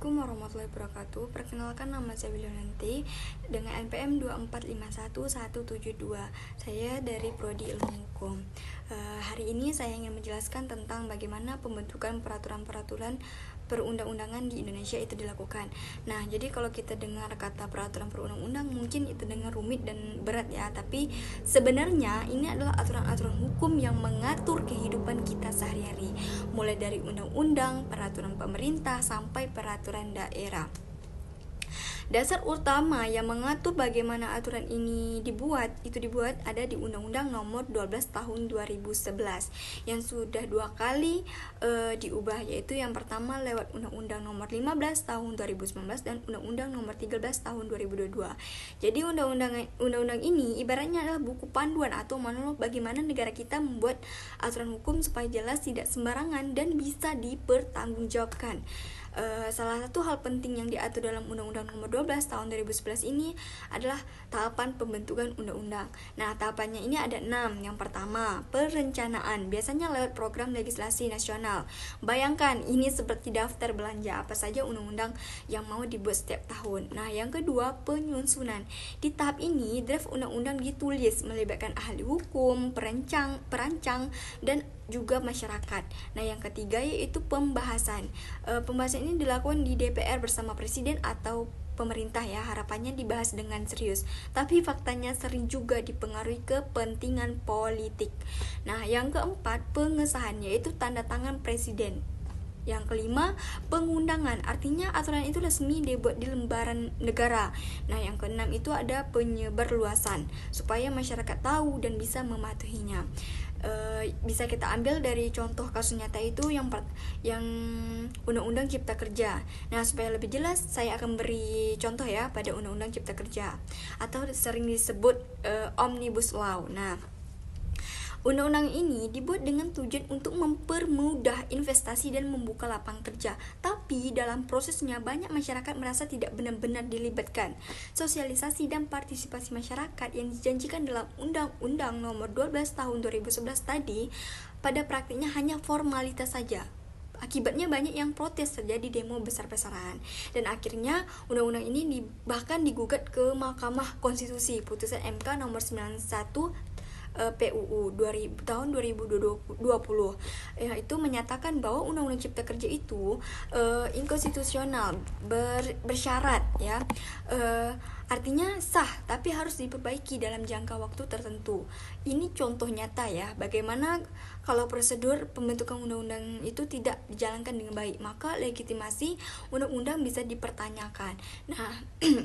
Assalamualaikum warahmatullahi wabarakatuh. Perkenalkan, nama saya Willianti dengan NPM 2451172. Saya dari Prodi Ilmu Hukum. Hari ini saya ingin menjelaskan tentang bagaimana pembentukan peraturan-peraturan perundang-undangan di Indonesia itu dilakukan. Nah, jadi kalau kita dengar kata peraturan perundang-undang mungkin itu dengar rumit dan berat ya, tapi sebenarnya ini adalah aturan-aturan hukum yang mengatur kehidupan kita sehari-hari, mulai dari undang-undang, peraturan pemerintah sampai peraturan daerah. Dasar utama yang mengatur bagaimana aturan ini dibuat ada di Undang-Undang Nomor 12 Tahun 2011 yang sudah 2 kali diubah, yaitu yang pertama lewat Undang-Undang Nomor 15 Tahun 2019 dan Undang-Undang Nomor 13 Tahun 2022. Jadi undang-undang ini ibaratnya adalah buku panduan atau manual bagaimana negara kita membuat aturan hukum supaya jelas, tidak sembarangan dan bisa dipertanggungjawabkan. Salah satu hal penting yang diatur dalam Undang-Undang Nomor 12 Tahun 2011 ini adalah tahapan pembentukan undang-undang. Nah, tahapannya ini ada 6. Yang pertama, perencanaan, biasanya lewat program legislasi nasional. Bayangkan, ini seperti daftar belanja apa saja undang-undang yang mau dibuat setiap tahun. Nah, yang kedua, penyusunan. Di tahap ini, draft undang-undang ditulis melibatkan ahli hukum, perancang, dan juga masyarakat. Nah, yang ketiga yaitu pembahasan. Pembahasan ini dilakukan di DPR bersama presiden atau pemerintah ya, harapannya dibahas dengan serius. Tapi faktanya sering juga dipengaruhi kepentingan politik. Nah, yang keempat pengesahan, yaitu tanda tangan presiden. Yang kelima, pengundangan, artinya aturan itu resmi dibuat di lembaran negara. Nah, yang keenam itu ada penyebarluasan, supaya masyarakat tahu dan bisa mematuhinya. Bisa kita ambil dari contoh kasus nyata itu yang Undang-Undang Cipta Kerja. Nah, supaya lebih jelas saya akan beri contoh ya pada Undang-Undang Cipta Kerja atau sering disebut Omnibus Law. Nah, undang-undang ini dibuat dengan tujuan untuk mempermudah investasi dan membuka lapangan kerja. Tapi dalam prosesnya banyak masyarakat merasa tidak benar-benar dilibatkan. Sosialisasi dan partisipasi masyarakat yang dijanjikan dalam Undang-Undang Nomor 12 Tahun 2011 tadi pada praktiknya hanya formalitas saja. Akibatnya banyak yang protes, terjadi demo besar-besaran, dan akhirnya undang-undang ini bahkan digugat ke Mahkamah Konstitusi. Putusan MK nomor 91 PUU tahun 2020 itu menyatakan bahwa Undang-Undang Cipta Kerja itu inkonstitusional, bersyarat ya, artinya sah tapi harus diperbaiki dalam jangka waktu tertentu. Ini contoh nyata ya, bagaimana kalau prosedur pembentukan undang-undang itu tidak dijalankan dengan baik, maka legitimasi undang-undang bisa dipertanyakan. Nah,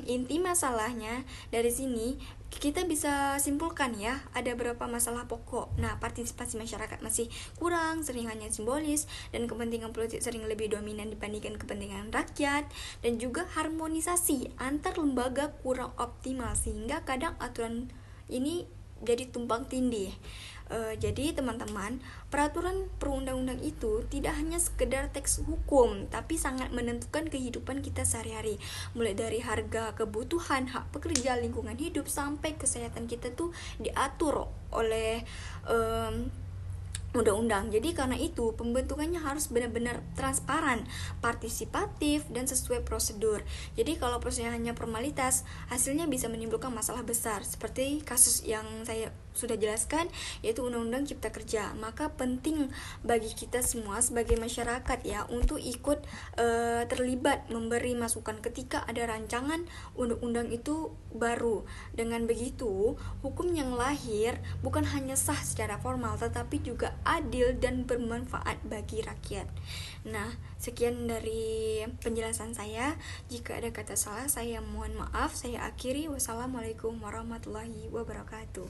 inti masalahnya dari sini kita bisa simpulkan ya, ada beberapa masalah pokok. Nah, partisipasi masyarakat masih kurang, sering hanya simbolis, dan kepentingan politik sering lebih dominan dibandingkan kepentingan rakyat, dan juga harmonisasi antar lembaga kurang optimal sehingga kadang aturan ini jadi tumpang tindih. Jadi teman-teman, peraturan perundang-undang itu tidak hanya sekedar teks hukum, tapi sangat menentukan kehidupan kita sehari-hari. Mulai dari harga kebutuhan, hak pekerja, lingkungan hidup, sampai kesehatan kita tuh diatur oleh undang-undang. Jadi karena itu pembentukannya harus benar-benar transparan, partisipatif, dan sesuai prosedur. Jadi kalau prosesnya hanya formalitas, hasilnya bisa menimbulkan masalah besar seperti kasus yang saya sudah jelaskan, yaitu Undang-Undang Cipta Kerja. Maka penting bagi kita semua sebagai masyarakat ya untuk ikut terlibat memberi masukan ketika ada rancangan undang-undang itu baru. Dengan begitu, hukum yang lahir bukan hanya sah secara formal tetapi juga adil dan bermanfaat bagi rakyat. Nah, sekian dari penjelasan saya. Jika ada kata salah, saya mohon maaf. Saya akhiri. Wassalamualaikum warahmatullahi wabarakatuh.